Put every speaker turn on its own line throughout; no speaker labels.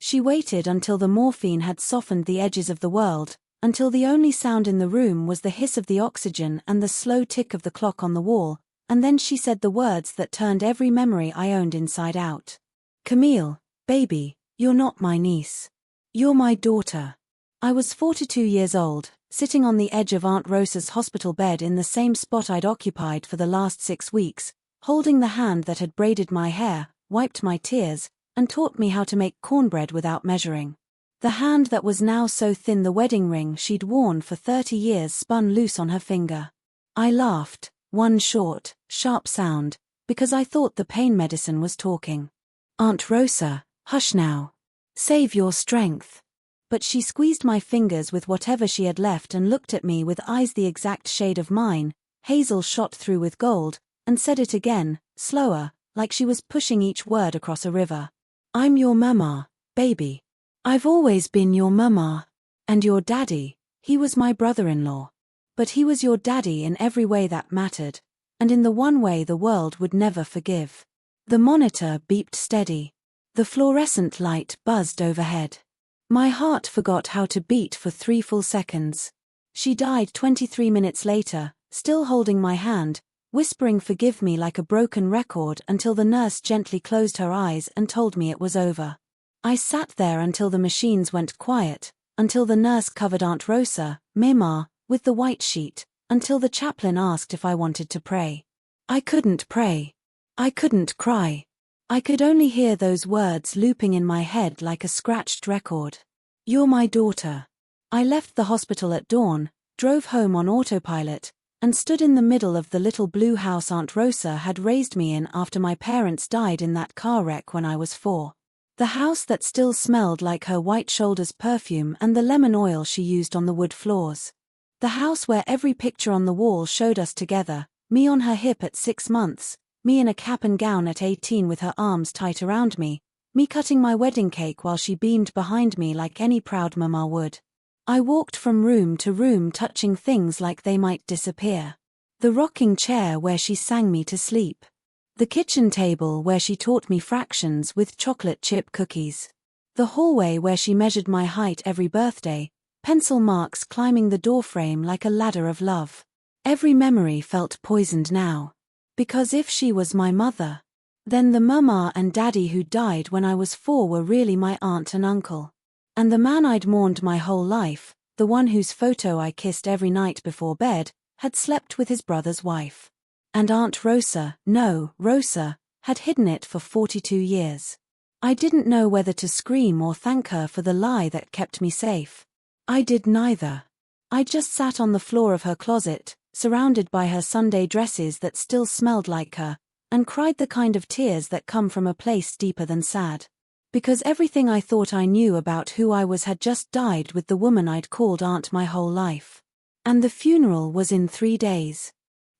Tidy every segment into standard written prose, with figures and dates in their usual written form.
She waited until the morphine had softened the edges of the world, until the only sound in the room was the hiss of the oxygen and the slow tick of the clock on the wall, and then she said the words that turned every memory I owned inside out. "Camille, baby, you're not my niece. You're my daughter." I was 42 years old, sitting on the edge of Aunt Rosa's hospital bed in the same spot I'd occupied for the last 6 weeks, holding the hand that had braided my hair, wiped my tears, and taught me how to make cornbread without measuring. The hand that was now so thin the wedding ring she'd worn for 30 years spun loose on her finger. I laughed, one short, sharp sound, because I thought the pain medicine was talking. "Aunt Rosa, hush now. Save your strength." But she squeezed my fingers with whatever she had left and looked at me with eyes the exact shade of mine, hazel shot through with gold, and said it again, slower, like she was pushing each word across a river. "I'm your mama, baby. I've always been your mama. And your daddy, he was my brother-in-law. But he was your daddy in every way that mattered, and in the one way the world would never forgive." The monitor beeped steady. The fluorescent light buzzed overhead. My heart forgot how to beat for 3 full seconds. She died 23 minutes later, still holding my hand, whispering "forgive me" like a broken record until the nurse gently closed her eyes and told me it was over. I sat there until the machines went quiet, until the nurse covered Aunt Rosa, Mema, with the white sheet, until the chaplain asked if I wanted to pray. I couldn't pray. I couldn't cry. I could only hear those words looping in my head like a scratched record. "You're my daughter." I left the hospital at dawn, drove home on autopilot, and stood in the middle of the little blue house Aunt Rosa had raised me in after my parents died in that car wreck when I was 4. The house that still smelled like her white shoulders perfume and the lemon oil she used on the wood floors. The house where every picture on the wall showed us together, me on her hip at 6 months, me in a cap and gown at 18 with her arms tight around me, me cutting my wedding cake while she beamed behind me like any proud mama would. I walked from room to room touching things like they might disappear. The rocking chair where she sang me to sleep. The kitchen table where she taught me fractions with chocolate chip cookies. The hallway where she measured my height every birthday, pencil marks climbing the doorframe like a ladder of love. Every memory felt poisoned now. Because if she was my mother, then the mama and daddy who died when I was 4 were really my aunt and uncle. And the man I'd mourned my whole life, the one whose photo I kissed every night before bed, had slept with his brother's wife. And Aunt Rosa, no, Rosa, had hidden it for 42 years. I didn't know whether to scream or thank her for the lie that kept me safe. I did neither. I just sat on the floor of her closet, surrounded by her Sunday dresses that still smelled like her, and cried the kind of tears that come from a place deeper than sad. Because everything I thought I knew about who I was had just died with the woman I'd called aunt my whole life. And the funeral was in 3 days.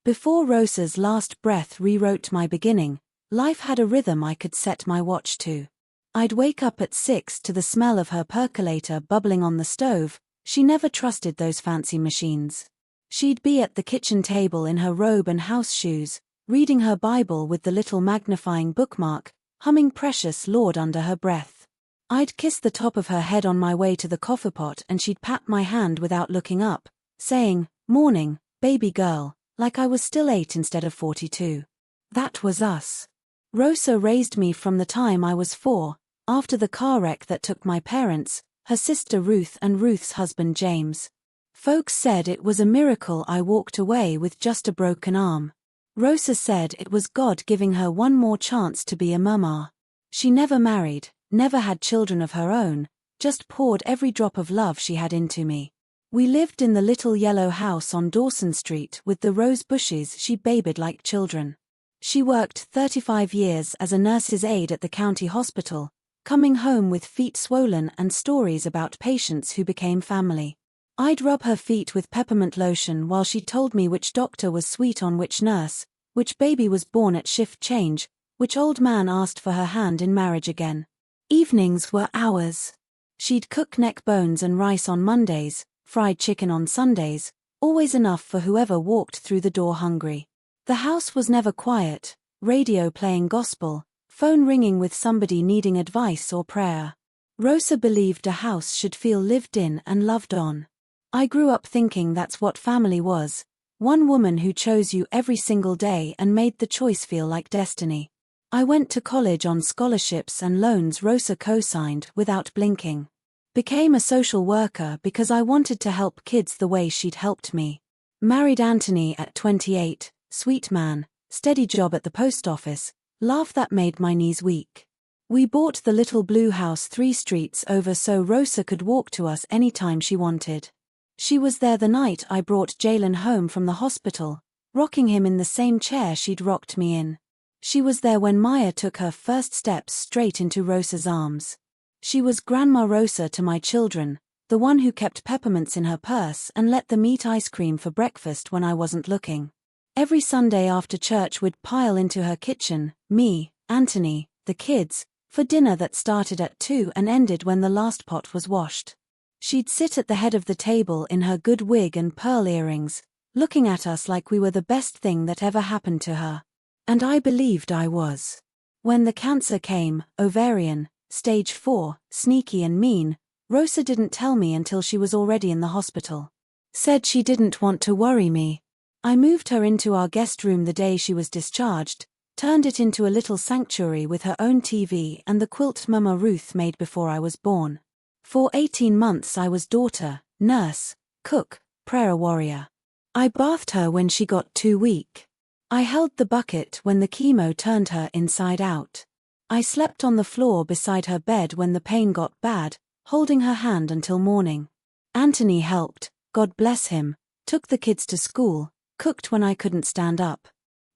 Before Rosa's last breath rewrote my beginning, life had a rhythm I could set my watch to. I'd wake up at 6 to the smell of her percolator bubbling on the stove. She never trusted those fancy machines. She'd be at the kitchen table in her robe and house shoes, reading her Bible with the little magnifying bookmark, humming Precious Lord under her breath. I'd kiss the top of her head on my way to the coffee pot and she'd pat my hand without looking up, saying, "Morning, baby girl," like I was still 8 instead of 42. That was us. Rosa raised me from the time I was 4, after the car wreck that took my parents, her sister Ruth and Ruth's husband James. Folks said it was a miracle I walked away with just a broken arm. Rosa said it was God giving her one more chance to be a mama. She never married, never had children of her own, just poured every drop of love she had into me. We lived in the little yellow house on Dawson Street with the rose bushes she babied like children. She worked 35 years as a nurse's aide at the county hospital, coming home with feet swollen and stories about patients who became family. I'd rub her feet with peppermint lotion while she told me which doctor was sweet on which nurse, which baby was born at shift change, which old man asked for her hand in marriage again. Evenings were ours. She'd cook neck bones and rice on Mondays, fried chicken on Sundays, always enough for whoever walked through the door hungry. The house was never quiet, radio playing gospel, phone ringing with somebody needing advice or prayer. Rosa believed a house should feel lived in and loved on. I grew up thinking that's what family was. One woman who chose you every single day and made the choice feel like destiny. I went to college on scholarships and loans Rosa co-signed without blinking. Became a social worker because I wanted to help kids the way she'd helped me. Married Anthony at 28, sweet man, steady job at the post office, laugh that made my knees weak. We bought the little blue house 3 streets over so Rosa could walk to us anytime she wanted. She was there the night I brought Jalen home from the hospital, rocking him in the same chair she'd rocked me in. She was there when Maya took her first steps straight into Rosa's arms. She was Grandma Rosa to my children, the one who kept peppermints in her purse and let them eat ice cream for breakfast when I wasn't looking. Every Sunday after church we'd pile into her kitchen, me, Anthony, the kids, for dinner that started at 2 and ended when the last pot was washed. She'd sit at the head of the table in her good wig and pearl earrings, looking at us like we were the best thing that ever happened to her. And I believed I was. When the cancer came, ovarian, stage 4, sneaky and mean, Rosa didn't tell me until she was already in the hospital. Said she didn't want to worry me. I moved her into our guest room the day she was discharged, turned it into a little sanctuary with her own TV and the quilt Mama Ruth made before I was born. For 18 months I was daughter, nurse, cook, prayer warrior. I bathed her when she got too weak. I held the bucket when the chemo turned her inside out. I slept on the floor beside her bed when the pain got bad, holding her hand until morning. Anthony helped, God bless him, took the kids to school, cooked when I couldn't stand up.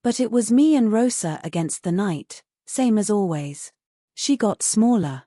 But it was me and Rosa against the night, same as always. She got smaller.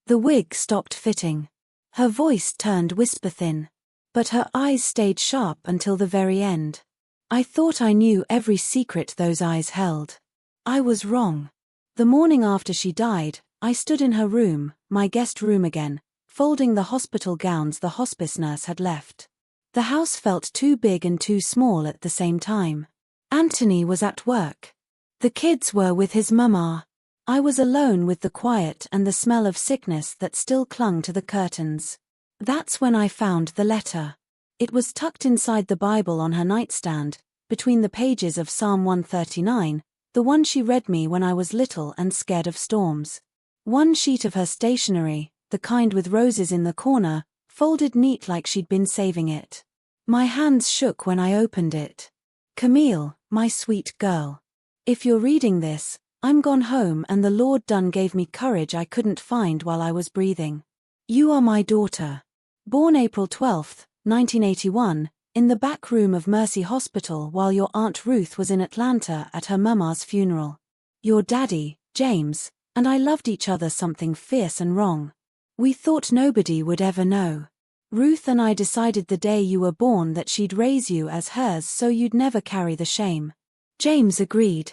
The wig stopped fitting. Her voice turned whisper thin. But her eyes stayed sharp until the very end. I thought I knew every secret those eyes held. I was wrong. The morning after she died, I stood in her room, my guest room again, folding the hospital gowns the hospice nurse had left. The house felt too big and too small at the same time. Anthony was at work. The kids were with his mama. I was alone with the quiet and the smell of sickness that still clung to the curtains. That's when I found the letter. It was tucked inside the Bible on her nightstand, between the pages of Psalm 139, the one she read me when I was little and scared of storms. One sheet of her stationery, the kind with roses in the corner, folded neat like she'd been saving it. My hands shook when I opened it. Camille, my sweet girl. If you're reading this, I'm gone home and the Lord done gave me courage I couldn't find while I was breathing. You are my daughter. Born April 12, 1981, in the back room of Mercy Hospital while your Aunt Ruth was in Atlanta at her mama's funeral. Your daddy, James, and I loved each other something fierce and wrong. We thought nobody would ever know. Ruth and I decided the day you were born that she'd raise you as hers so you'd never carry the shame. James agreed.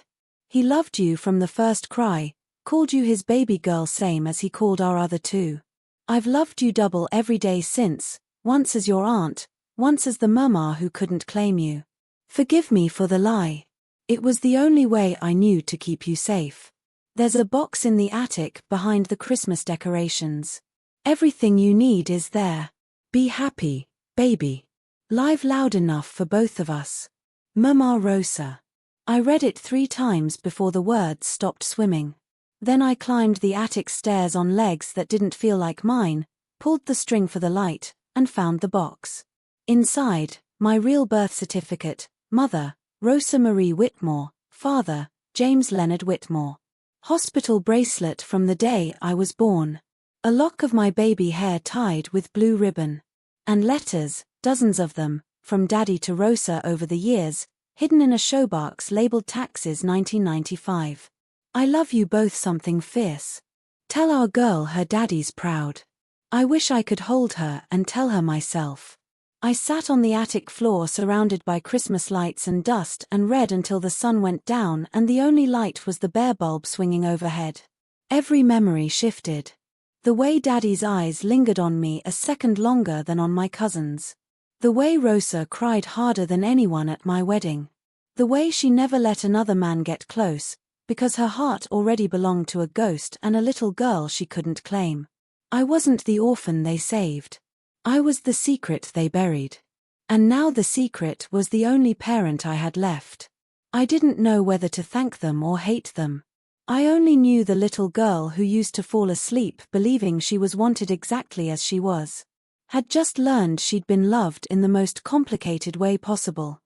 He loved you from the first cry, called you his baby girl same as he called our other 2. I've loved you double every day since, once as your aunt, once as the mama who couldn't claim you. Forgive me for the lie. It was the only way I knew to keep you safe. There's a box in the attic behind the Christmas decorations. Everything you need is there. Be happy, baby. Live loud enough for both of us. Mama Rosa. I read it 3 times before the words stopped swimming. Then I climbed the attic stairs on legs that didn't feel like mine, pulled the string for the light, and found the box. Inside, my real birth certificate, mother, Rosa Marie Whitmore, father, James Leonard Whitmore. Hospital bracelet from the day I was born. A lock of my baby hair tied with blue ribbon. And letters, dozens of them, from Daddy to Rosa over the years, hidden in a showbox labeled Taxes 1995. I love you both something fierce. Tell our girl her daddy's proud. I wish I could hold her and tell her myself. I sat on the attic floor surrounded by Christmas lights and dust and read until the sun went down and the only light was the bare bulb swinging overhead. Every memory shifted. The way Daddy's eyes lingered on me a second longer than on my cousins. The way Rosa cried harder than anyone at my wedding. The way she never let another man get close, because her heart already belonged to a ghost and a little girl she couldn't claim. I wasn't the orphan they saved. I was the secret they buried. And now the secret was the only parent I had left. I didn't know whether to thank them or hate them. I only knew the little girl who used to fall asleep believing she was wanted exactly as she was. Had just learned she'd been loved in the most complicated way possible.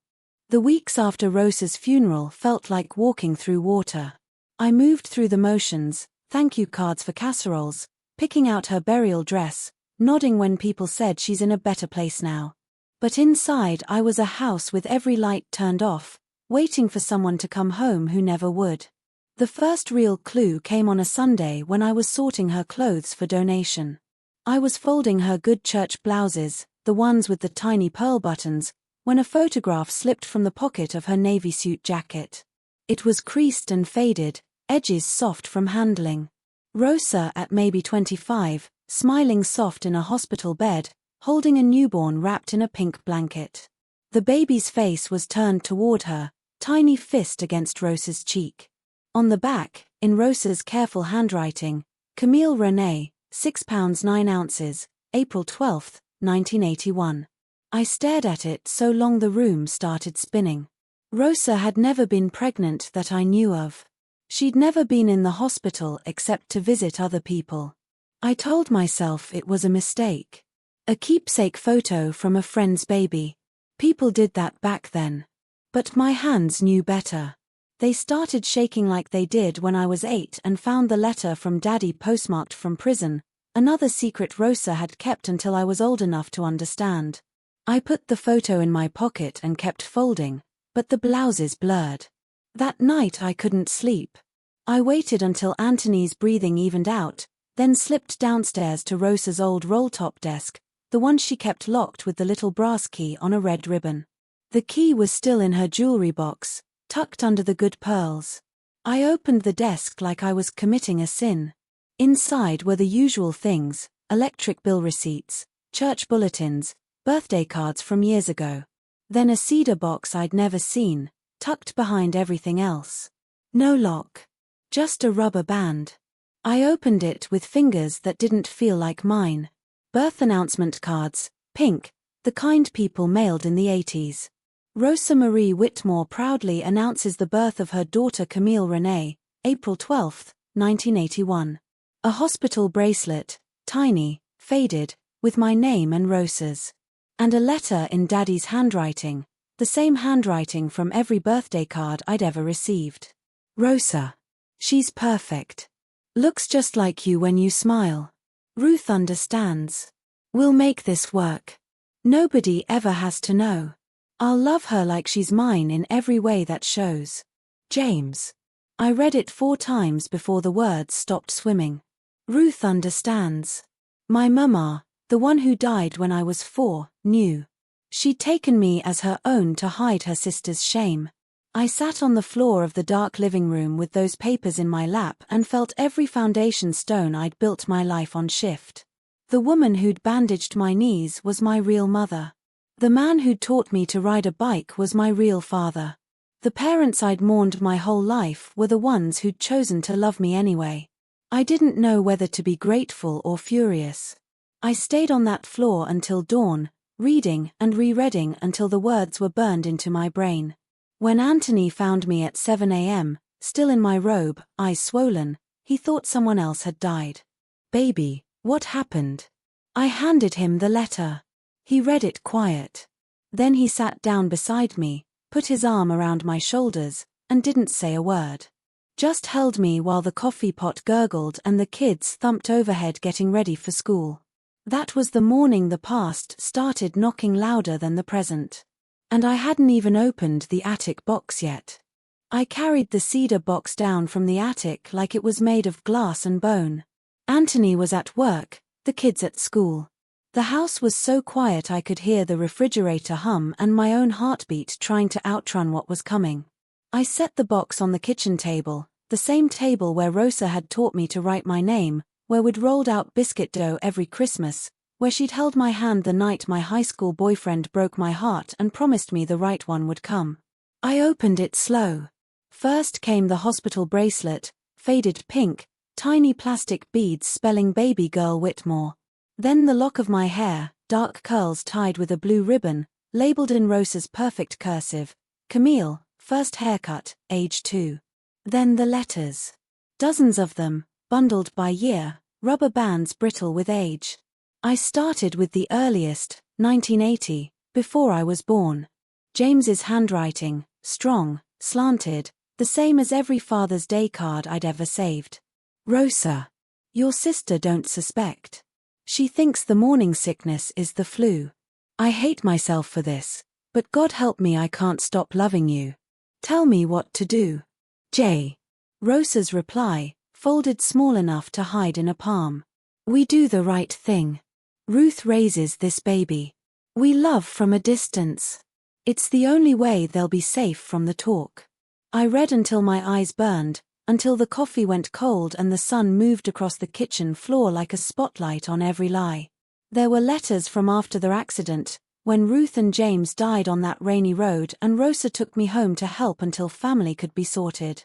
The weeks after Rosa's funeral felt like walking through water. I moved through the motions, thank you cards for casseroles, picking out her burial dress, nodding when people said she's in a better place now. But inside I was a house with every light turned off, waiting for someone to come home who never would. The first real clue came on a Sunday when I was sorting her clothes for donation. I was folding her good church blouses, the ones with the tiny pearl buttons, when a photograph slipped from the pocket of her navy suit jacket. It was creased and faded, edges soft from handling. Rosa at maybe 25, smiling soft in a hospital bed, holding a newborn wrapped in a pink blanket. The baby's face was turned toward her, tiny fist against Rosa's cheek. On the back, in Rosa's careful handwriting, Camille Renee, 6 pounds 9 ounces, April 12, 1981. I stared at it so long the room started spinning. Rosa had never been pregnant that I knew of. She'd never been in the hospital except to visit other people. I told myself it was a mistake. A keepsake photo from a friend's baby. People did that back then. But my hands knew better. They started shaking like they did when I was 8 and found the letter from Daddy postmarked from prison, another secret Rosa had kept until I was old enough to understand. I put the photo in my pocket and kept folding, but the blouses blurred. That night I couldn't sleep. I waited until Anthony's breathing evened out, then slipped downstairs to Rosa's old roll-top desk, the one she kept locked with the little brass key on a red ribbon. The key was still in her jewelry box, tucked under the good pearls. I opened the desk like I was committing a sin. Inside were the usual things: electric bill receipts, church bulletins, birthday cards from years ago. Then a cedar box I'd never seen, tucked behind everything else. No lock. Just a rubber band. I opened it with fingers that didn't feel like mine. Birth announcement cards, pink, the kind people mailed in the 80s. Rosa Marie Whitmore proudly announces the birth of her daughter Camille Renee, April 12, 1981. A hospital bracelet, tiny, faded, with my name and Rosa's. And a letter in Daddy's handwriting, the same handwriting from every birthday card I'd ever received. Rosa. She's perfect. Looks just like you when you smile. Ruth understands. We'll make this work. Nobody ever has to know. I'll love her like she's mine in every way that shows. James. I read it 4 times before the words stopped swimming. Ruth understands. My mama, the one who died when I was 4, knew. She'd taken me as her own to hide her sister's shame. I sat on the floor of the dark living room with those papers in my lap and felt every foundation stone I'd built my life on shift. The woman who'd bandaged my knees was my real mother. The man who'd taught me to ride a bike was my real father. The parents I'd mourned my whole life were the ones who'd chosen to love me anyway. I didn't know whether to be grateful or furious. I stayed on that floor until dawn, reading and rereading until the words were burned into my brain. When Anthony found me at 7 a.m., still in my robe, eyes swollen, he thought someone else had died. Baby, what happened? I handed him the letter. He read it quiet. Then he sat down beside me, put his arm around my shoulders, and didn't say a word. Just held me while the coffee pot gurgled and the kids thumped overhead getting ready for school. That was the morning the past started knocking louder than the present. And I hadn't even opened the attic box yet. I carried the cedar box down from the attic like it was made of glass and bone. Anthony was at work, the kids at school. The house was so quiet I could hear the refrigerator hum and my own heartbeat trying to outrun what was coming. I set the box on the kitchen table, the same table where Rosa had taught me to write my name, where we'd rolled out biscuit dough every Christmas, where she'd held my hand the night my high school boyfriend broke my heart and promised me the right one would come. I opened it slow. First came the hospital bracelet, faded pink, Tiny plastic beads spelling baby girl Whitmore. Then the lock of my hair, dark curls tied with a blue ribbon, labeled in Rosa's perfect cursive, Camille, first haircut, age 2. Then the letters. Dozens of them, bundled by year, rubber bands brittle with age. I started with the earliest, 1980, before I was born. James's handwriting, strong, slanted, the same as every Father's Day card I'd ever saved. Rosa. Your sister don't suspect. She thinks the morning sickness is the flu. I hate myself for this, but God help me I can't stop loving you. Tell me what to do. J. Rosa's reply, folded small enough to hide in a palm. We do the right thing. Ruth raises this baby. We love from a distance. It's the only way they'll be safe from the talk. I read until my eyes burned, until the coffee went cold and the sun moved across the kitchen floor like a spotlight on every lie. There were letters from after their accident, when Ruth and James died on that rainy road and Rosa took me home to help until family could be sorted.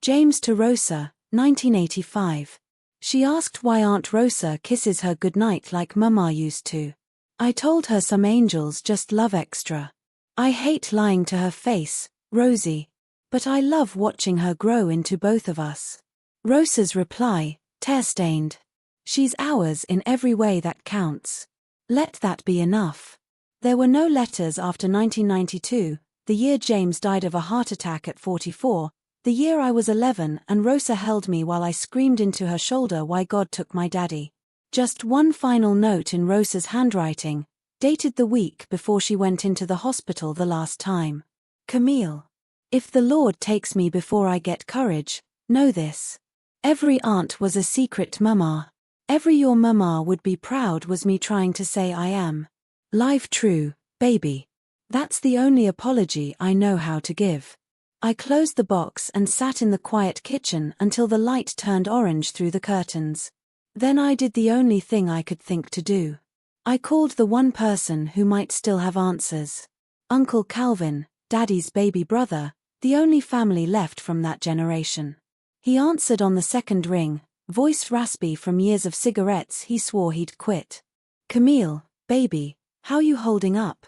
James to Rosa, 1985. She asked why Aunt Rosa kisses her goodnight like Mama used to. I told her some angels just love extra. I hate lying to her face, Rosie. But I love watching her grow into both of us. Rosa's reply, tear-stained. She's ours in every way that counts. Let that be enough. There were no letters after 1992, the year James died of a heart attack at 44, the year I was 11 and Rosa held me while I screamed into her shoulder why God took my daddy. Just one final note in Rosa's handwriting, dated the week before she went into the hospital the last time. Camille. If the Lord takes me before I get courage, know this. Every aunt was a secret mama. Every your mama would be proud was me trying to say I am. Live true, baby. That's the only apology I know how to give. I closed the box and sat in the quiet kitchen until the light turned orange through the curtains. Then I did the only thing I could think to do. I called the one person who might still have answers. Uncle Calvin, Daddy's baby brother, the only family left from that generation. He answered on the second ring, voice raspy from years of cigarettes he swore he'd quit. Camille, baby, how you holding up?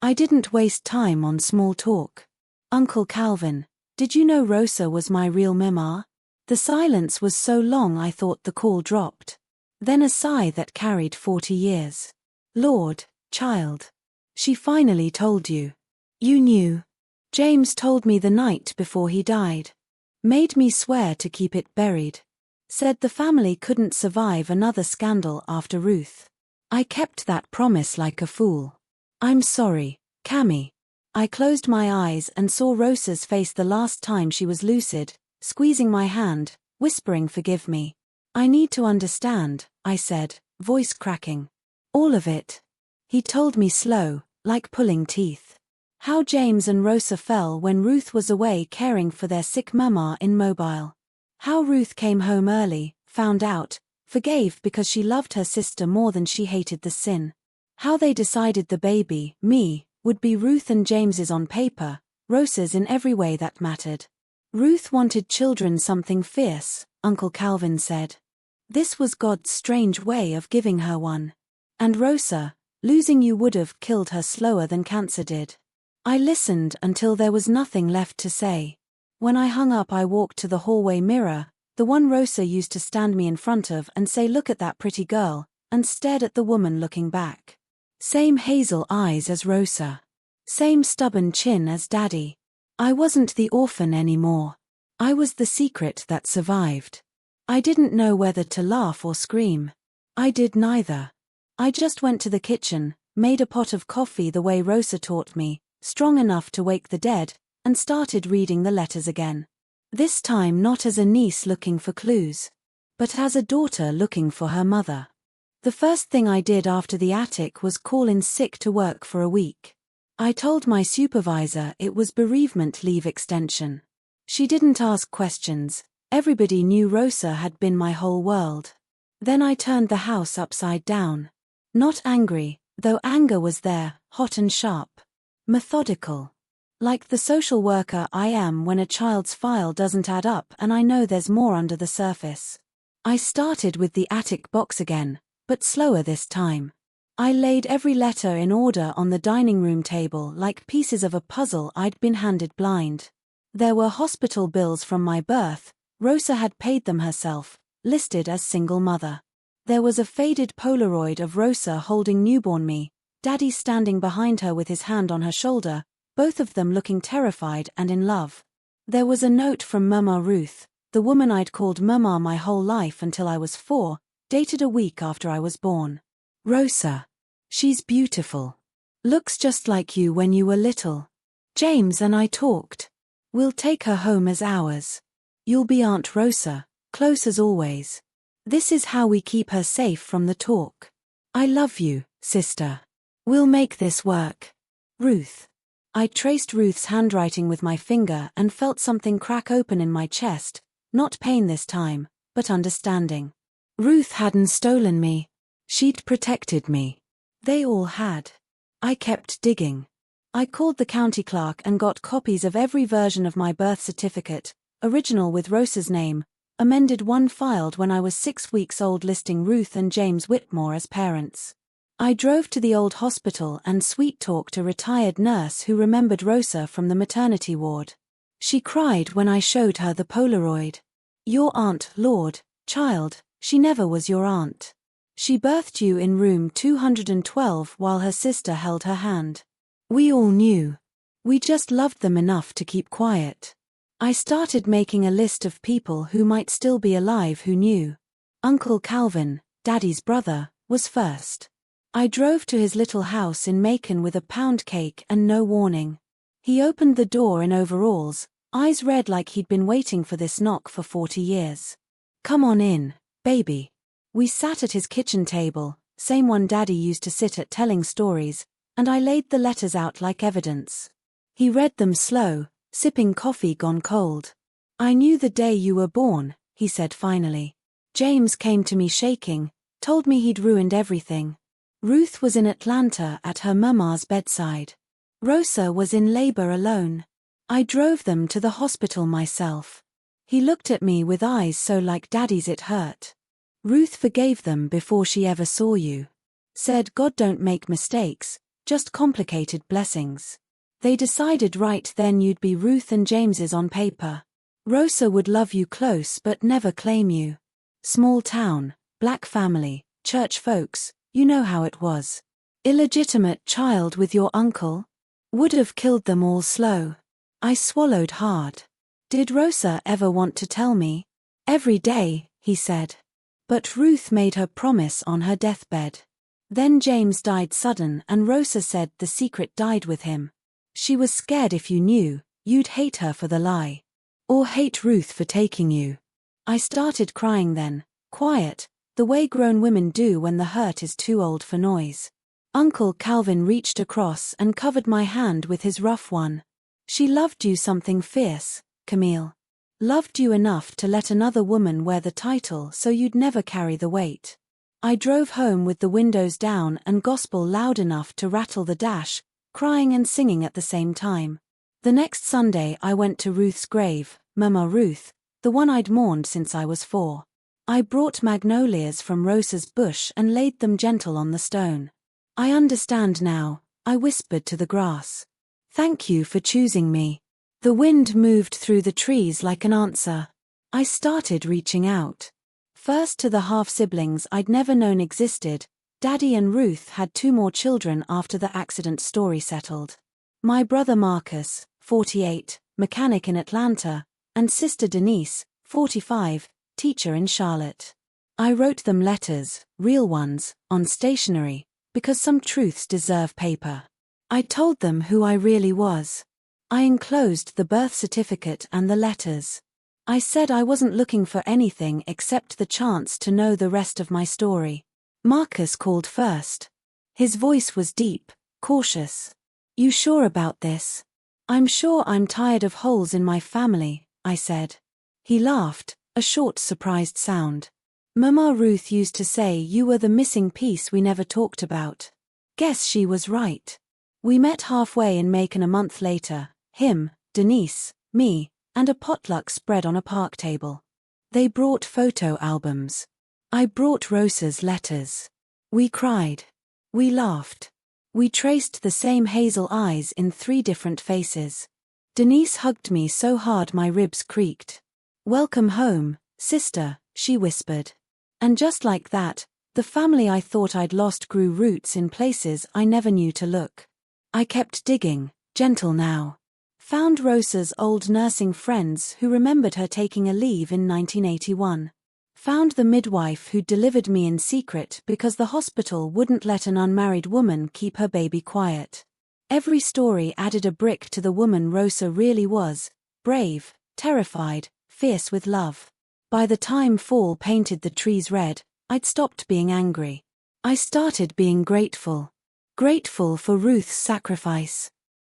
I didn't waste time on small talk. Uncle Calvin, did you know Rosa was my real mama? The silence was so long I thought the call dropped. Then a sigh that carried 40 years. Lord, child. She finally told you. You knew. James told me the night before he died. Made me swear to keep it buried. Said the family couldn't survive another scandal after Ruth. I kept that promise like a fool. I'm sorry, Cammy. I closed my eyes and saw Rosa's face the last time she was lucid, squeezing my hand, whispering forgive me. I need to understand, I said, voice cracking. All of it. He told me slow, like pulling teeth. How James and Rosa fell when Ruth was away caring for their sick mama in Mobile. How Ruth came home early, found out, forgave because she loved her sister more than she hated the sin. How they decided the baby, me, would be Ruth and James's on paper, Rosa's in every way that mattered. Ruth wanted children something fierce, Uncle Calvin said. This was God's strange way of giving her one. And Rosa, losing you would have killed her slower than cancer did. I listened until there was nothing left to say. When I hung up I walked to the hallway mirror, the one Rosa used to stand me in front of and say look at that pretty girl, and stared at the woman looking back. Same hazel eyes as Rosa. Same stubborn chin as Daddy. I wasn't the orphan anymore. I was the secret that survived. I didn't know whether to laugh or scream. I did neither. I just went to the kitchen, made a pot of coffee the way Rosa taught me, strong enough to wake the dead, and started reading the letters again. This time not as a niece looking for clues, but as a daughter looking for her mother. The first thing I did after the attic was call in sick to work for a week. I told my supervisor it was bereavement leave extension. She didn't ask questions. Everybody knew Rosa had been my whole world. Then I turned the house upside down. Not angry, though anger was there, hot and sharp. Methodical. Like the social worker I am when a child's file doesn't add up and I know there's more under the surface. I started with the attic box again, but slower this time. I laid every letter in order on the dining room table like pieces of a puzzle I'd been handed blind. There were hospital bills from my birth. Rosa had paid them herself, listed as single mother. There was a faded Polaroid of Rosa holding newborn me, Daddy standing behind her with his hand on her shoulder, both of them looking terrified and in love. There was a note from Mama Ruth, the woman I'd called Mama my whole life until I was 4, dated a week after I was born. Rosa. She's beautiful. Looks just like you when you were little. James and I talked. We'll take her home as ours. You'll be Aunt Rosa, close as always. This is how we keep her safe from the talk. I love you, sister. We'll make this work. Ruth. I traced Ruth's handwriting with my finger and felt something crack open in my chest, not pain this time, but understanding. Ruth hadn't stolen me. She'd protected me. They all had. I kept digging. I called the county clerk and got copies of every version of my birth certificate, original with Rosa's name, amended one filed when I was 6 weeks old listing Ruth and James Whitmore as parents. I drove to the old hospital and sweet-talked a retired nurse who remembered Rosa from the maternity ward. She cried when I showed her the Polaroid. Your aunt, Lord, child, she never was your aunt. She birthed you in room 212 while her sister held her hand. We all knew. We just loved them enough to keep quiet. I started making a list of people who might still be alive who knew. Uncle Calvin, Daddy's brother, was first. I drove to his little house in Macon with a pound cake and no warning. He opened the door in overalls, eyes red like he'd been waiting for this knock for 40 years. Come on in, baby. We sat at his kitchen table, same one Daddy used to sit at telling stories, and I laid the letters out like evidence. He read them slow, sipping coffee gone cold. I knew the day you were born, he said finally. James came to me shaking, told me he'd ruined everything. Ruth was in Atlanta at her mama's bedside. Rosa was in labor alone. I drove them to the hospital myself. He looked at me with eyes so like Daddy's it hurt. Ruth forgave them before she ever saw you. Said God don't make mistakes, just complicated blessings. They decided right then you'd be Ruth and James's on paper. Rosa would love you close but never claim you. Small town, black family, church folks, you know how it was. Illegitimate child with your uncle? Would have killed them all slow. I swallowed hard. Did Rosa ever want to tell me? Every day, he said. But Ruth made her promise on her deathbed. Then James died sudden and Rosa said the secret died with him. She was scared if you knew, you'd hate her for the lie. Or hate Ruth for taking you. I started crying then, quiet, the way grown women do when the hurt is too old for noise. Uncle Calvin reached across and covered my hand with his rough one. She loved you something fierce, Camille. Loved you enough to let another woman wear the title so you'd never carry the weight. I drove home with the windows down and gospel loud enough to rattle the dash, crying and singing at the same time. The next Sunday I went to Ruth's grave, Mama Ruth, the one I'd mourned since I was 4. I brought magnolias from Rosa's bush and laid them gentle on the stone. I understand now, I whispered to the grass. Thank you for choosing me. The wind moved through the trees like an answer. I started reaching out. First to the half-siblings I'd never known existed. Daddy and Ruth had 2 more children after the accident story settled. My brother Marcus, 48, mechanic in Atlanta, and sister Denise, 45, teacher in Charlotte. I wrote them letters, real ones, on stationery, because some truths deserve paper. I told them who I really was. I enclosed the birth certificate and the letters. I said I wasn't looking for anything except the chance to know the rest of my story. Marcus called first. His voice was deep, cautious. You sure about this? I'm sure I'm tired of holes in my family, I said. He laughed, a short surprised sound. Mama Ruth used to say you were the missing piece we never talked about. Guess she was right. We met halfway in Macon a month later, him, Denise, me, and a potluck spread on a park table. They brought photo albums. I brought Rosa's letters. We cried. We laughed. We traced the same hazel eyes in 3 different faces. Denise hugged me so hard my ribs creaked. "Welcome home, sister," she whispered. And just like that, the family I thought I'd lost grew roots in places I never knew to look. I kept digging, gentle now. Found Rosa's old nursing friends who remembered her taking a leave in 1981. Found the midwife who'd delivered me in secret because the hospital wouldn't let an unmarried woman keep her baby quiet. Every story added a brick to the woman Rosa really was: brave, terrified, fierce with love. By the time fall painted the trees red, I'd stopped being angry. I started being grateful. Grateful for Ruth's sacrifice.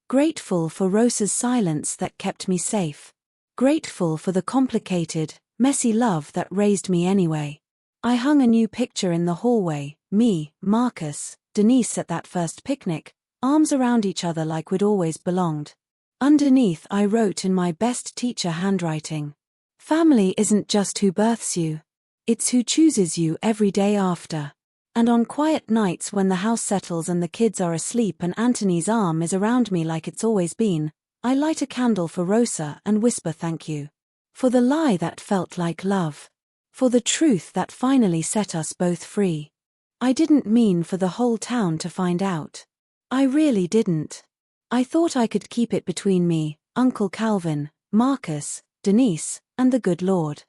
Grateful for Rosa's silence that kept me safe. Grateful for the complicated, messy love that raised me anyway. I hung a new picture in the hallway, me, Marcus, Denise at that first picnic, arms around each other like we'd always belonged. Underneath I wrote in my best teacher handwriting: "Family isn't just who births you. It's who chooses you every day after." And on quiet nights when the house settles and the kids are asleep and Anthony's arm is around me like it's always been, I light a candle for Rosa and whisper thank you. For the lie that felt like love. For the truth that finally set us both free. I didn't mean for the whole town to find out. I really didn't. I thought I could keep it between me, Uncle Calvin, Marcus, Denise, and the good Lord.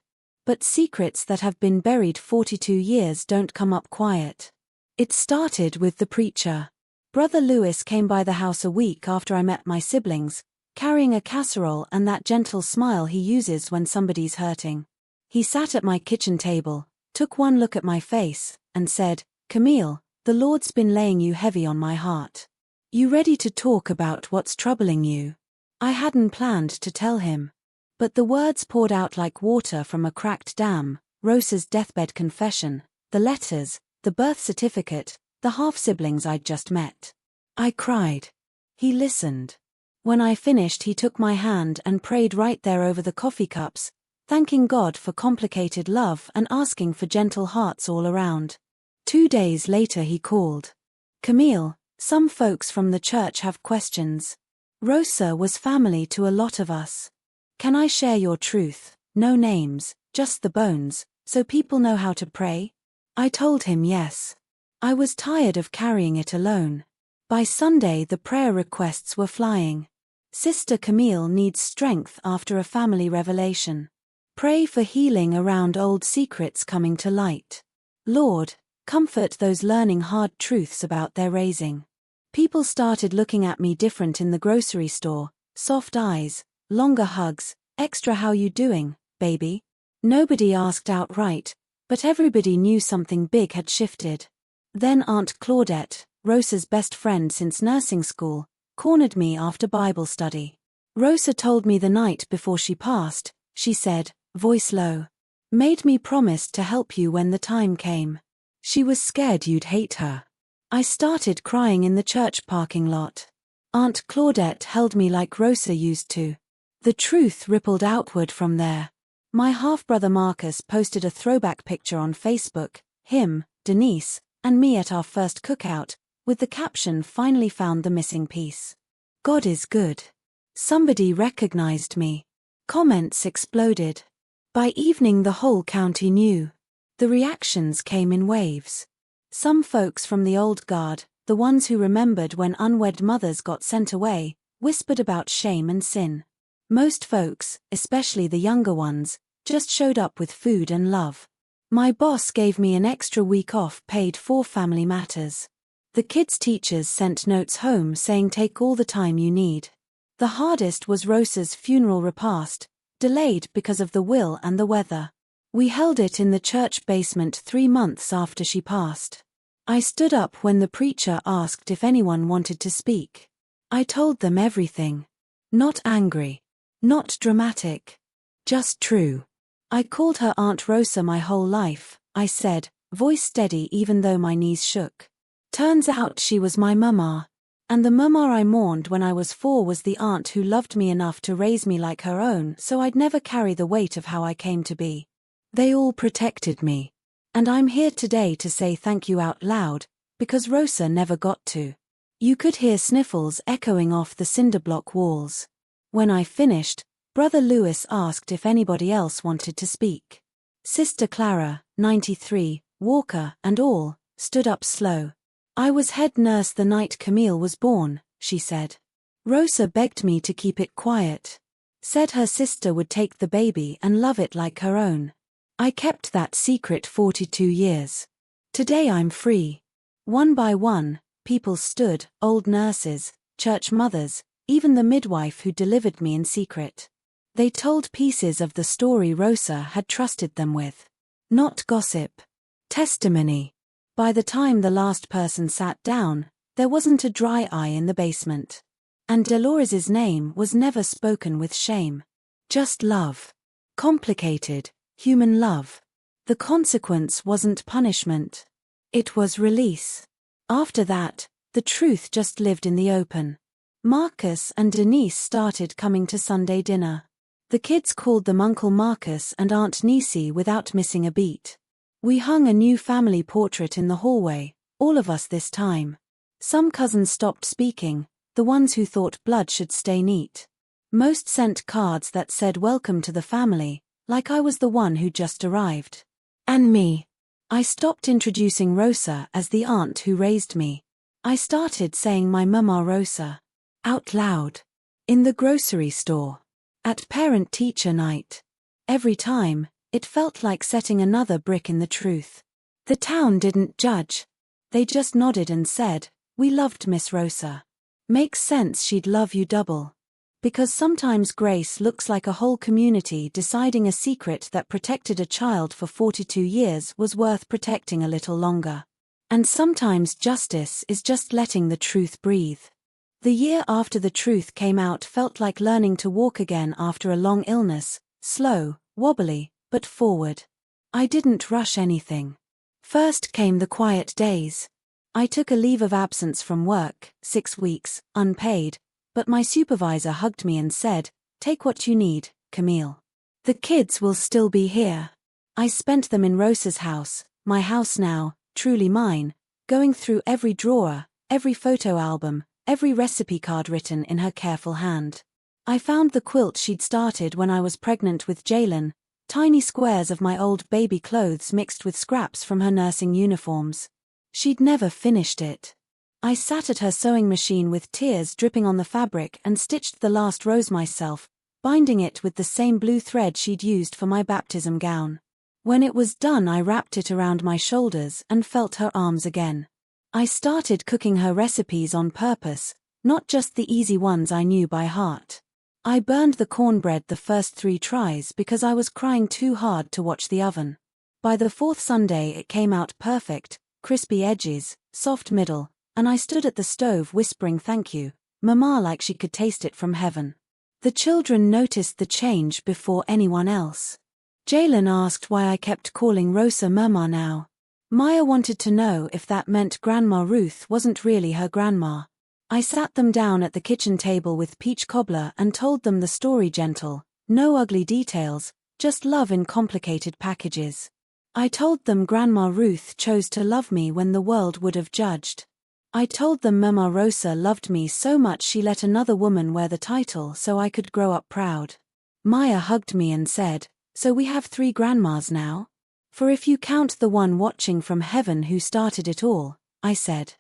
But secrets that have been buried 42 years don't come up quiet. It started with the preacher. Brother Lewis came by the house a week after I met my siblings, carrying a casserole and that gentle smile he uses when somebody's hurting. He sat at my kitchen table, took one look at my face, and said, "Camille, the Lord's been laying you heavy on my heart. You ready to talk about what's troubling you?" I hadn't planned to tell him. But the words poured out like water from a cracked dam: Rosa's deathbed confession, the letters, the birth certificate, the half-siblings I'd just met. I cried. He listened. When I finished he took my hand and prayed right there over the coffee cups, thanking God for complicated love and asking for gentle hearts all around. 2 days later he called. "Camille, some folks from the church have questions. Rosa was family to a lot of us. Can I share your truth, no names, just the bones, so people know how to pray?" I told him yes. I was tired of carrying it alone. By Sunday the prayer requests were flying. Sister Camille needs strength after a family revelation. Pray for healing around old secrets coming to light. Lord, comfort those learning hard truths about their raising. People started looking at me different in the grocery store, soft eyes, longer hugs, extra "how you doing, baby?" Nobody asked outright, but everybody knew something big had shifted. Then Aunt Claudette, Rosa's best friend since nursing school, cornered me after Bible study. Rosa told me the night before she passed, she said, voice low, "Made me promise to help you when the time came. She was scared you'd hate her." I started crying in the church parking lot. Aunt Claudette held me like Rosa used to. The truth rippled outward from there. My half-brother Marcus posted a throwback picture on Facebook, him, Denise, and me at our first cookout, with the caption "Finally found the missing piece. God is good." Somebody recognized me. Comments exploded. By evening the whole county knew. The reactions came in waves. Some folks from the old guard, the ones who remembered when unwed mothers got sent away, whispered about shame and sin. Most folks, especially the younger ones, just showed up with food and love. My boss gave me an extra week off paid for family matters. The kids' teachers sent notes home saying take all the time you need. The hardest was Rosa's funeral repast, delayed because of the will and the weather. We held it in the church basement 3 months after she passed. I stood up when the preacher asked if anyone wanted to speak. I told them everything. Not angry. Not dramatic. Just true. I called her Aunt Rosa my whole life, I said, voice steady even though my knees shook. Turns out she was my mama. And the mama I mourned when I was 4 was the aunt who loved me enough to raise me like her own so I'd never carry the weight of how I came to be. They all protected me. And I'm here today to say thank you out loud, because Rosa never got to. You could hear sniffles echoing off the cinderblock walls. When I finished, Brother Louis asked if anybody else wanted to speak. Sister Clara, 93, Walker and all, stood up slow. I was head nurse the night Camille was born, she said. Rosa begged me to keep it quiet. Said her sister would take the baby and love it like her own. I kept that secret 42 years. Today I'm free. One by one, people stood, old nurses, church mothers, even the midwife who delivered me in secret. They told pieces of the story Rosa had trusted them with. Not gossip. Testimony. By the time the last person sat down, there wasn't a dry eye in the basement. And Dolores's name was never spoken with shame. Just love. Complicated, human love. The consequence wasn't punishment. It was release. After that, the truth just lived in the open. Marcus and Denise started coming to Sunday dinner. The kids called them Uncle Marcus and Aunt Nisi without missing a beat. We hung a new family portrait in the hallway, all of us this time. Some cousins stopped speaking, the ones who thought blood should stay neat. Most sent cards that said welcome to the family, like I was the one who just arrived. And me. I stopped introducing Rosa as the aunt who raised me. I started saying my Mama Rosa. Out loud. In the grocery store. At parent-teacher night. Every time, it felt like setting another brick in the truth. The town didn't judge. They just nodded and said, "We loved Miss Rosa." Makes sense she'd love you double. Because sometimes grace looks like a whole community deciding a secret that protected a child for 42 years was worth protecting a little longer. And sometimes justice is just letting the truth breathe. The year after the truth came out felt like learning to walk again after a long illness, slow, wobbly, but forward. I didn't rush anything. First came the quiet days. I took a leave of absence from work, 6 weeks, unpaid, but my supervisor hugged me and said, "Take what you need, Camille. The kids will still be here." I spent them in Rosa's house, my house now, truly mine, going through every drawer, every photo album, every recipe card written in her careful hand. I found the quilt she'd started when I was pregnant with Jalen, tiny squares of my old baby clothes mixed with scraps from her nursing uniforms. She'd never finished it. I sat at her sewing machine with tears dripping on the fabric and stitched the last rose myself, binding it with the same blue thread she'd used for my baptism gown. When it was done, I wrapped it around my shoulders and felt her arms again. I started cooking her recipes on purpose, not just the easy ones I knew by heart. I burned the cornbread the first 3 tries because I was crying too hard to watch the oven. By the 4th Sunday it came out perfect, crispy edges, soft middle, and I stood at the stove whispering thank you, Mama, like she could taste it from heaven. The children noticed the change before anyone else. Jalen asked why I kept calling Rosa Mama now. Maya wanted to know if that meant Grandma Ruth wasn't really her grandma. I sat them down at the kitchen table with peach cobbler and told them the story gentle, no ugly details, just love in complicated packages. I told them Grandma Ruth chose to love me when the world would have judged. I told them Mama Rosa loved me so much she let another woman wear the title so I could grow up proud. Maya hugged me and said, "So we have 3 grandmas now? For if you count the one watching from heaven who started it all," I said.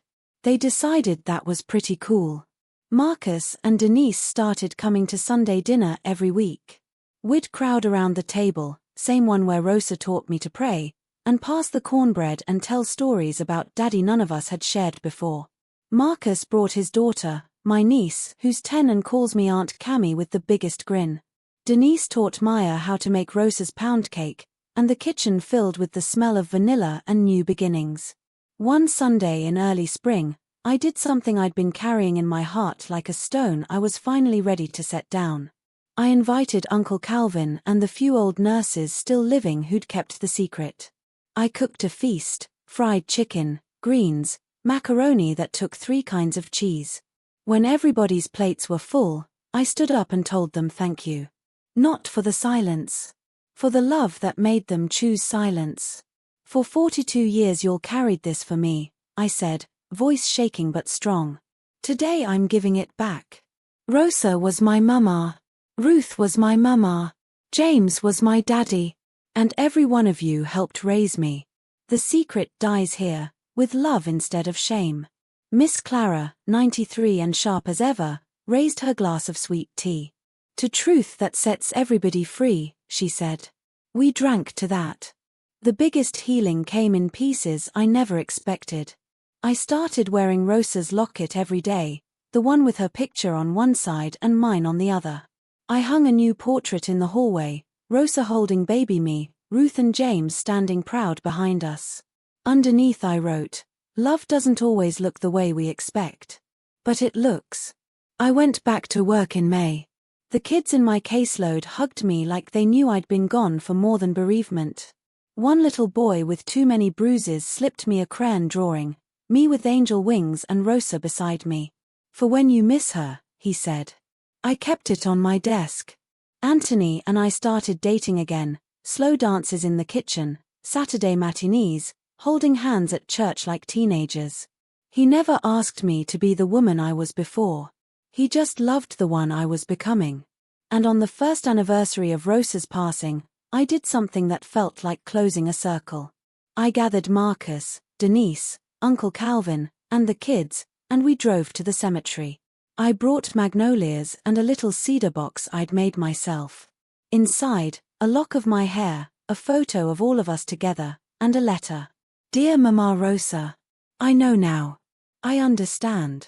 They decided that was pretty cool. Marcus and Denise started coming to Sunday dinner every week. We'd crowd around the table, same one where Rosa taught me to pray, and pass the cornbread and tell stories about Daddy none of us had shared before. Marcus brought his daughter, my niece, who's 10 and calls me Aunt Cammy with the biggest grin. Denise taught Maya how to make Rosa's pound cake, and the kitchen filled with the smell of vanilla and new beginnings. One Sunday in early spring, I did something I'd been carrying in my heart like a stone I was finally ready to set down. I invited Uncle Calvin and the few old nurses still living who'd kept the secret. I cooked a feast, fried chicken, greens, macaroni that took 3 kinds of cheese. When everybody's plates were full, I stood up and told them thank you. Not for the silence. For the love that made them choose silence. For 42 years you'll carried this for me, I said, voice shaking but strong. Today I'm giving it back. Rosa was my mama. Ruth was my mama. James was my daddy. And every one of you helped raise me. The secret dies here, with love instead of shame. Miss Clara, 93 and sharp as ever, raised her glass of sweet tea. To truth that sets everybody free, she said. We drank to that. The biggest healing came in pieces I never expected. I started wearing Rosa's locket every day, the one with her picture on one side and mine on the other. I hung a new portrait in the hallway, Rosa holding baby me, Ruth and James standing proud behind us. Underneath I wrote, "Love doesn't always look the way we expect. But it looks." I went back to work in May. The kids in my caseload hugged me like they knew I'd been gone for more than bereavement. One little boy with too many bruises slipped me a crayon drawing, me with angel wings and Rosa beside me. "For when you miss her," he said. I kept it on my desk. Anthony and I started dating again, slow dances in the kitchen, Saturday matinees, holding hands at church like teenagers. He never asked me to be the woman I was before. He just loved the one I was becoming. And on the first anniversary of Rosa's passing, I did something that felt like closing a circle. I gathered Marcus, Denise, Uncle Calvin, and the kids, and we drove to the cemetery. I brought magnolias and a little cedar box I'd made myself. Inside, a lock of my hair, a photo of all of us together, and a letter. "Dear Mama Rosa, I know now. I understand.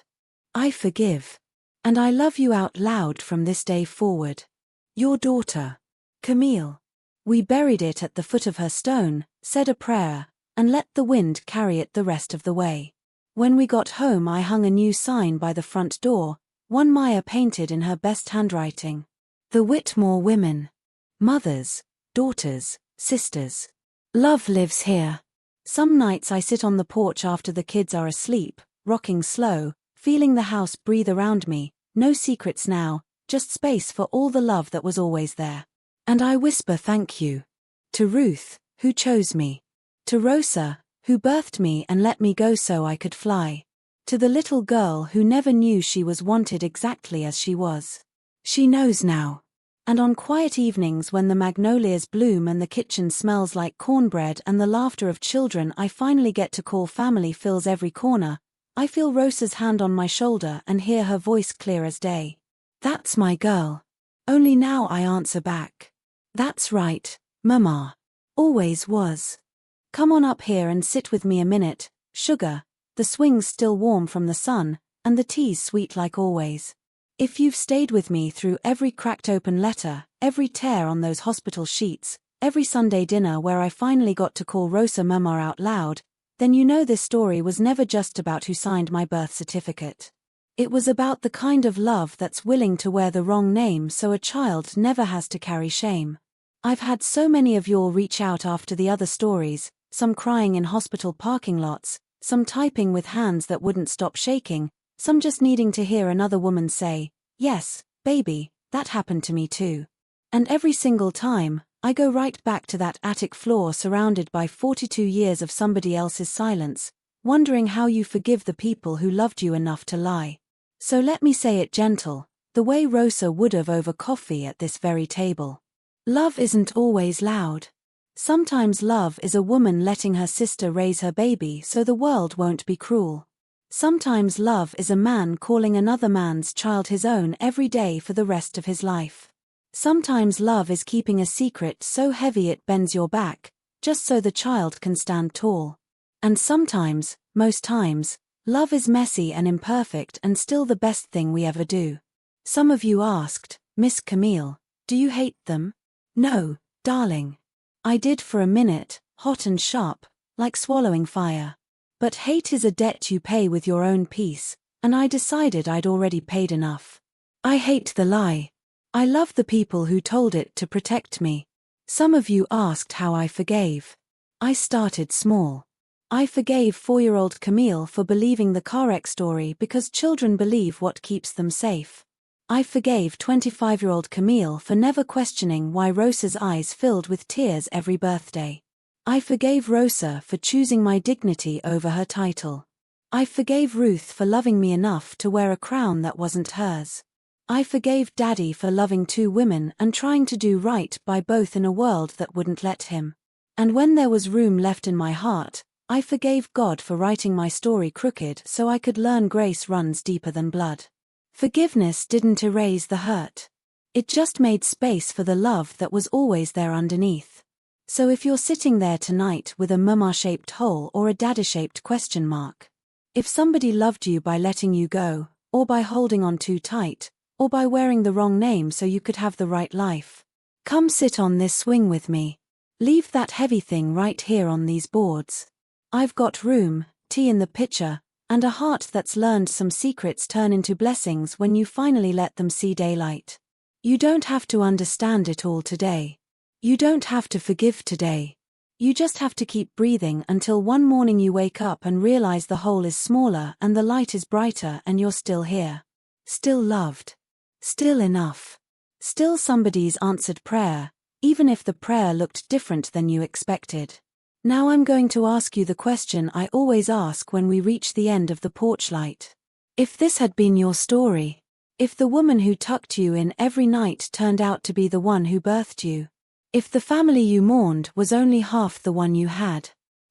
I forgive. And I love you out loud from this day forward. Your daughter, Camille." We buried it at the foot of her stone, said a prayer, and let the wind carry it the rest of the way. When we got home I hung a new sign by the front door, one Maya painted in her best handwriting. "The Whitmore women. Mothers, daughters, sisters. Love lives here." Some nights I sit on the porch after the kids are asleep, rocking slow, feeling the house breathe around me, no secrets now, just space for all the love that was always there. And I whisper thank you. To Ruth, who chose me. To Rosa, who birthed me and let me go so I could fly. To the little girl who never knew she was wanted exactly as she was. She knows now. And on quiet evenings when the magnolias bloom and the kitchen smells like cornbread and the laughter of children I finally get to call family fills every corner, I feel Rosa's hand on my shoulder and hear her voice clear as day. "That's my girl." Only now I answer back. "That's right, Mama. Always was. Come on up here and sit with me a minute, sugar. The swing's still warm from the sun, and the tea's sweet like always. If you've stayed with me through every cracked open letter, every tear on those hospital sheets, every Sunday dinner where I finally got to call Rosa Mama out loud, then you know this story was never just about who signed my birth certificate. It was about the kind of love that's willing to wear the wrong name so a child never has to carry shame. I've had so many of y'all reach out after the other stories, some crying in hospital parking lots, some typing with hands that wouldn't stop shaking, some just needing to hear another woman say, "Yes, baby, that happened to me too." And every single time, I go right back to that attic floor surrounded by 42 years of somebody else's silence, wondering how you forgive the people who loved you enough to lie. So let me say it gentle, the way Rosa would have over coffee at this very table. Love isn't always loud. Sometimes love is a woman letting her sister raise her baby so the world won't be cruel. Sometimes love is a man calling another man's child his own every day for the rest of his life. Sometimes love is keeping a secret so heavy it bends your back, just so the child can stand tall. And sometimes, most times, love is messy and imperfect and still the best thing we ever do. Some of you asked, "Miss Camille, do you hate them?" No, darling. I did for a minute, hot and sharp, like swallowing fire. But hate is a debt you pay with your own peace, and I decided I'd already paid enough. I hate the lie. I love the people who told it to protect me. Some of you asked how I forgave. I started small. I forgave 4-year-old Camille for believing the car wreck story because children believe what keeps them safe. I forgave 25-year-old Camille for never questioning why Rosa's eyes filled with tears every birthday. I forgave Rosa for choosing my dignity over her title. I forgave Ruth for loving me enough to wear a crown that wasn't hers. I forgave Daddy for loving two women and trying to do right by both in a world that wouldn't let him. And when there was room left in my heart, I forgave God for writing my story crooked so I could learn grace runs deeper than blood. Forgiveness didn't erase the hurt. It just made space for the love that was always there underneath. So if you're sitting there tonight with a mama-shaped hole or a dada-shaped question mark, if somebody loved you by letting you go, or by holding on too tight, or by wearing the wrong name so you could have the right life, come sit on this swing with me. Leave that heavy thing right here on these boards. I've got room, tea in the pitcher, and a heart that's learned some secrets turn into blessings when you finally let them see daylight. You don't have to understand it all today. You don't have to forgive today. You just have to keep breathing until one morning you wake up and realize the hole is smaller and the light is brighter and you're still here. Still loved. Still enough. Still somebody's answered prayer, even if the prayer looked different than you expected. Now I'm going to ask you the question I always ask when we reach the end of the porch light. If this had been your story, if the woman who tucked you in every night turned out to be the one who birthed you, if the family you mourned was only half the one you had,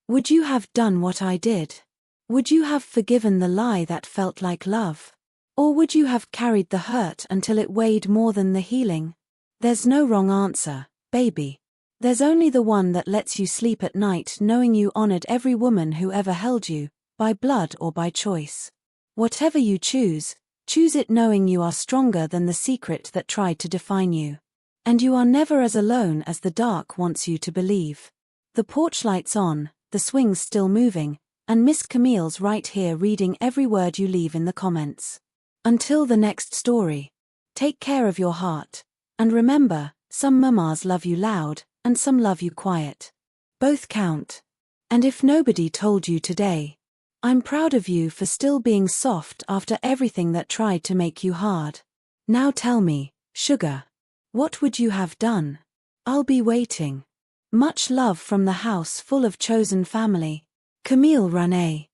would you have done what I did? Would you have forgiven the lie that felt like love? Or would you have carried the hurt until it weighed more than the healing? There's no wrong answer, baby. There's only the one that lets you sleep at night knowing you honored every woman who ever held you, by blood or by choice. Whatever you choose, choose it knowing you are stronger than the secret that tried to define you. And you are never as alone as the dark wants you to believe. The porch light's on, the swing's still moving, and Miss Camille's right here reading every word you leave in the comments. Until the next story, take care of your heart, and remember, some mamas love you loud, and some love you quiet. Both count. And if nobody told you today, I'm proud of you for still being soft after everything that tried to make you hard. Now tell me, sugar, what would you have done? I'll be waiting. Much love from the house full of chosen family. Camille Runay.